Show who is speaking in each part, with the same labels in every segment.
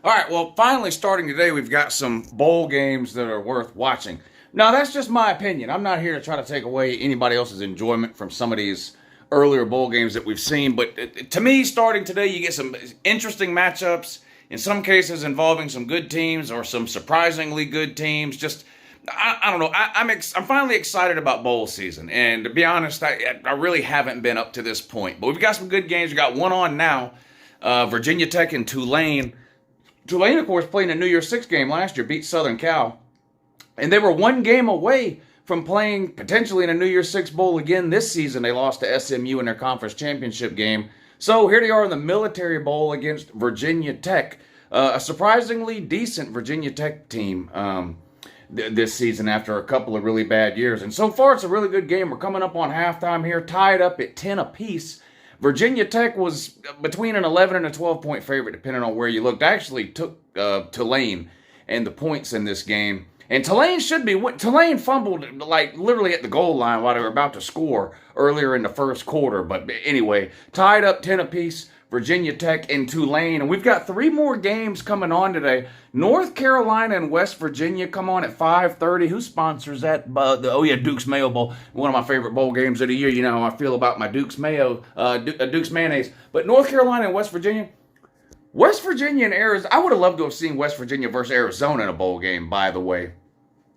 Speaker 1: All right, well, finally starting today, we've got some bowl games that are worth watching. Now, that's just my opinion. I'm not here to try to take away anybody else's enjoyment from some of these earlier bowl games that we've seen, but to me, starting today, you get some interesting matchups, in some cases involving some good teams or some surprisingly good teams. Just, I don't know. I'm finally excited about bowl season, and to be honest, I really haven't been up to this point. But we've got some good games. We got one on now, Virginia Tech and Tulane. Tulane, of course, played in a New Year's Six game last year, beat Southern Cal, and they were one game away from playing potentially in a New Year's Six bowl again this season. They lost to SMU in their conference championship game. So here they are in the Military Bowl against Virginia Tech, a surprisingly decent Virginia Tech team this season after a couple of really bad years. And so far, it's a really good game. We're coming up on halftime here, tied up at 10 apiece. Virginia Tech was between an 11 and a 12-point favorite, depending on where you looked. I actually took Tulane and the points in this game. And Tulane Tulane fumbled like literally at the goal line while they were about to score earlier in the first quarter. But anyway, tied up 10 apiece, Virginia Tech and Tulane. And we've got three more games coming on today. North Carolina and West Virginia come on at 5:30. Who sponsors that? Duke's Mayo Bowl. One of my favorite bowl games of the year. You know how I feel about my Duke's Mayo, Duke's mayonnaise. But North Carolina and West Virginia. West Virginia and Arizona. I would have loved to have seen West Virginia versus Arizona in a bowl game, by the way.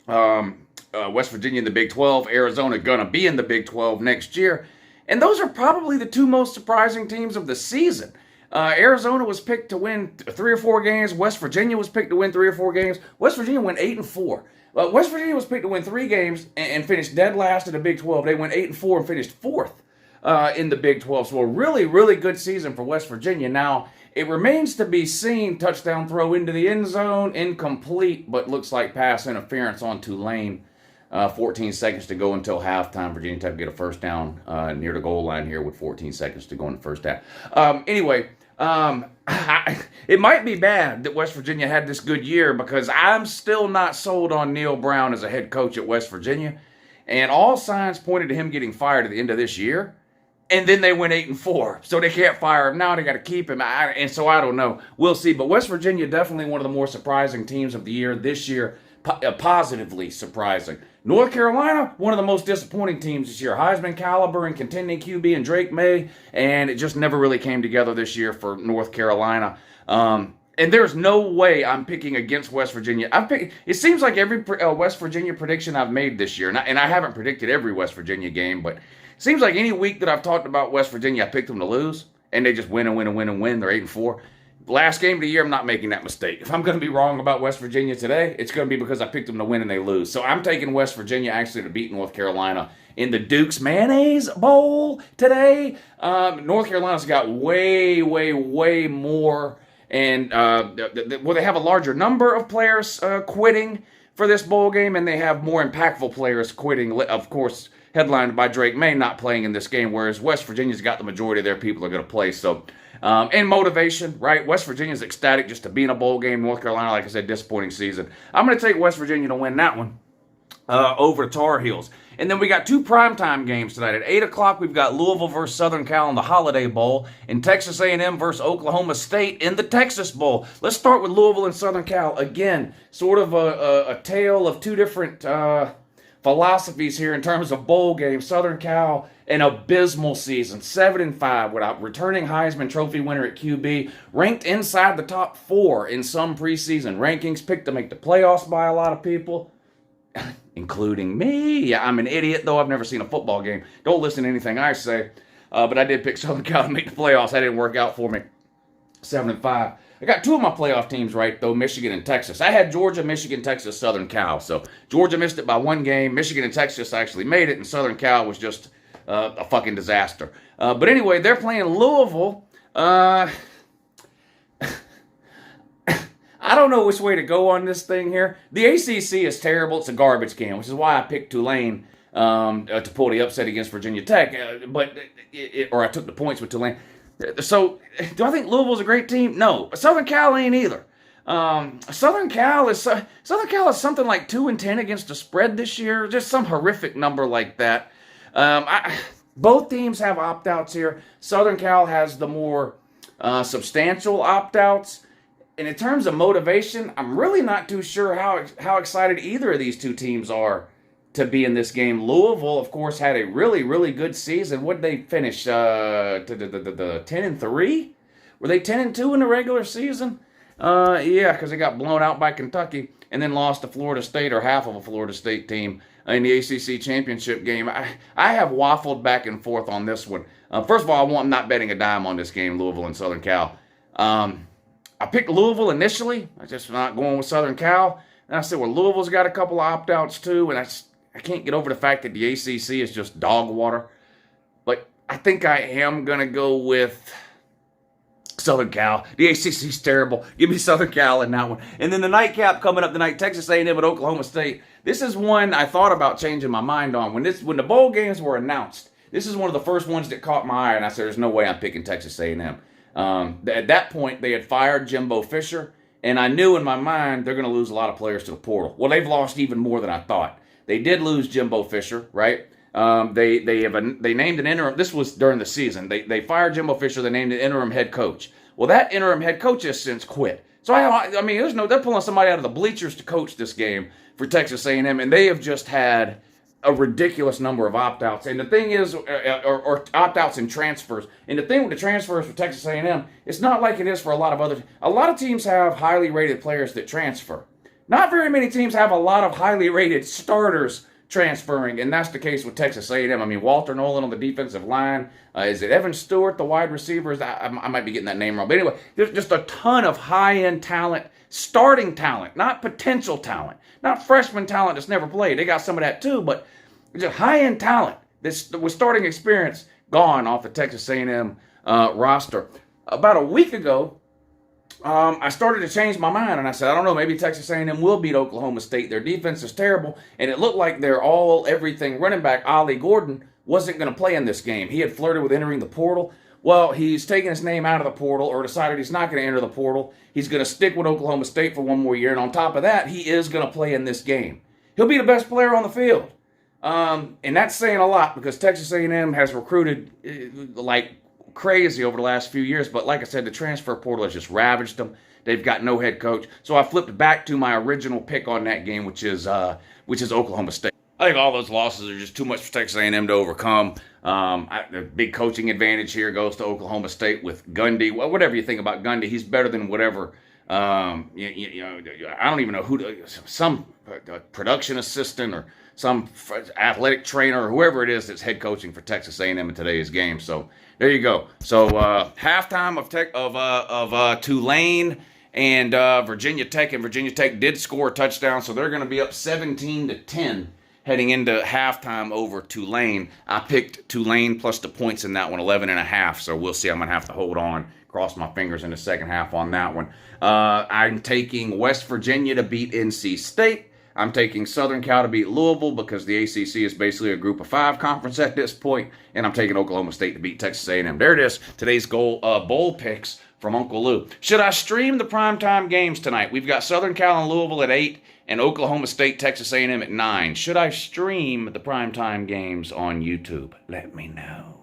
Speaker 1: West Virginia in the Big 12. Arizona going to be in the Big 12 next year. And those are probably the two most surprising teams of the season. Arizona was picked to win 3 or 4 games. West Virginia was picked to win 3 or 4 games. West Virginia went 8-4. West Virginia was picked to win 3 games and finished dead last in the Big 12. They went 8-4 and finished 4th in the Big 12. So a really, really good season for West Virginia. Now, it remains to be seen. Touchdown throw into the end zone, incomplete, but looks like pass interference on Tulane. 14 seconds to go until halftime. Virginia Tech get a first down near the goal line here with 14 seconds to go in the first half. It might be bad that West Virginia had this good year because I'm still not sold on Neil Brown as a head coach at West Virginia. And all signs pointed to him getting fired at the end of this year. And then they went 8-4. So they can't fire him now. They got to keep him. And so I don't know. We'll see. But West Virginia, definitely one of the more surprising teams of the year this year. Positively surprising. North Carolina, one of the most disappointing teams this year. Heisman caliber and contending QB and Drake May, and it just never really came together this year for North Carolina. And there's no way I'm picking against West Virginia. It seems like every West Virginia prediction I've made this year, and I haven't predicted every West Virginia game, but it seems like any week that I've talked about West Virginia, I picked them to lose, and they just win and win and win and win. They're 8-4. Last game of the year, I'm not making that mistake. If I'm going to be wrong about West Virginia today, it's going to be because I picked them to win and they lose. So I'm taking West Virginia actually to beat North Carolina in the Duke's Mayonnaise Bowl today. North Carolina's got way, way, way more, and they have a larger number of players quitting for this bowl game, and they have more impactful players quitting, of course, headlined by Drake May not playing in this game, whereas West Virginia's got the majority of their people are going to play. So, and motivation, right? West Virginia's ecstatic just to be in a bowl game. North Carolina, like I said, disappointing season. I'm going to take West Virginia to win that one over Tar Heels. And then we got 2 primetime games tonight. At 8 o'clock, we've got Louisville versus Southern Cal in the Holiday Bowl, and Texas A&M versus Oklahoma State in the Texas Bowl. Let's start with Louisville and Southern Cal. Again, sort of a tale of 2 different philosophies here in terms of bowl games. Southern Cal, an abysmal season, 7-5 without returning Heisman Trophy winner at QB, ranked inside the top 4 in some preseason rankings, picked to make the playoffs by a lot of people, including me. Yeah, I'm an idiot, though. I've never seen a football game. Don't listen to anything I say. But I did pick Southern Cal to make the playoffs. That didn't work out for me. 7-5. I got 2 of my playoff teams right, though, Michigan and Texas. I had Georgia, Michigan, Texas, Southern Cal. So Georgia missed it by 1 game. Michigan and Texas actually made it, and Southern Cal was just a fucking disaster. But anyway, they're playing Louisville. I don't know which way to go on this thing here. The ACC is terrible. It's a garbage can, which is why I picked Tulane to pull the upset against Virginia Tech. Or I took the points with Tulane. So, do I think Louisville's a great team? No. Southern Cal ain't either. Southern Cal is something like 2-10 against the spread this year. Just some horrific number like that. Both teams have opt-outs here. Southern Cal has the more substantial opt-outs. And in terms of motivation, I'm really not too sure how excited either of these two teams are to be in this game. Louisville, of course, had a really, really good season. What did they finish? 10-3? Were they 10-2 in the regular season? Yeah, because they got blown out by Kentucky and then lost to Florida State, or half of a Florida State team, in the ACC championship game. I have waffled back and forth on this one. First of all, I'm not betting a dime on this game, Louisville and Southern Cal. I picked Louisville initially. I just not going with Southern Cal. And I said, well, Louisville's got a couple of opt-outs too, and I can't get over the fact that the ACC is just dog water. But I think I am going to go with Southern Cal. The ACC's terrible. Give me Southern Cal in that one. And then the nightcap coming up tonight, Texas A&M at Oklahoma State. This is one I thought about changing my mind on. When the bowl games were announced, this is one of the first ones that caught my eye, and I said, there's no way I'm picking Texas A&M. At that point, they had fired Jimbo Fisher, and I knew in my mind they're going to lose a lot of players to the portal. Well, they've lost even more than I thought. They did lose Jimbo Fisher, right? They named an interim. This was during the season. They fired Jimbo Fisher. They named an interim head coach. Well, that interim head coach has since quit. So I mean, they're pulling somebody out of the bleachers to coach this game for Texas A&M, and they have just had a ridiculous number of opt-outs. And the thing is, or opt-outs and transfers. And the thing with the transfers for Texas A&M, it's not like it is for a lot of other. A lot of teams have highly rated players that transfer. Not very many teams have a lot of highly rated starters transferring, and that's the case with Texas A&M. I mean, Walter Nolan on the defensive line. Is it Evan Stewart, the wide receiver? I might be getting that name wrong. But anyway, there's just a ton of high-end talent, starting talent, not potential talent, not freshman talent that's never played. They got some of that too, but just high-end talent with starting experience gone off the Texas A&M roster. About a week ago, I started to change my mind, and I said, I don't know, maybe Texas A&M will beat Oklahoma State. Their defense is terrible, and it looked like their all-everything running back, Ollie Gordon, wasn't going to play in this game. He had flirted with entering the portal. Well, he's taken his name out of the portal, or decided he's not going to enter the portal. He's going to stick with Oklahoma State for one more year, and on top of that, he is going to play in this game. He'll be the best player on the field. And that's saying a lot, because Texas A&M has recruited like crazy over the last few years, but like I said, the transfer portal has just ravaged them. They've got no head coach. So I flipped back to my original pick on that game, which is Oklahoma State. I think all those losses are just too much for Texas A&M to overcome. The big coaching advantage here goes to Oklahoma State with Gundy. Well, whatever you think about Gundy, he's better than whatever. I don't even know some production assistant or some athletic trainer or whoever it is that's head coaching for Texas A&M in today's game. So there you go. So halftime of Tulane and Virginia Tech, and Virginia Tech did score a touchdown, so they're going to be up 17-10 heading into halftime over Tulane. I picked Tulane plus the points in that one, 11.5. So we'll see. I'm going to have to hold on, cross my fingers in the second half on that one. I'm taking West Virginia to beat NC State. I'm taking Southern Cal to beat Louisville because the ACC is basically a group of 5 conference at this point. And I'm taking Oklahoma State to beat Texas A&M. There it is. Today's bowl picks from Uncle Lou. Should I stream the primetime games tonight? We've got Southern Cal and Louisville at 8 and Oklahoma State, Texas A&M at 9. Should I stream the primetime games on YouTube? Let me know.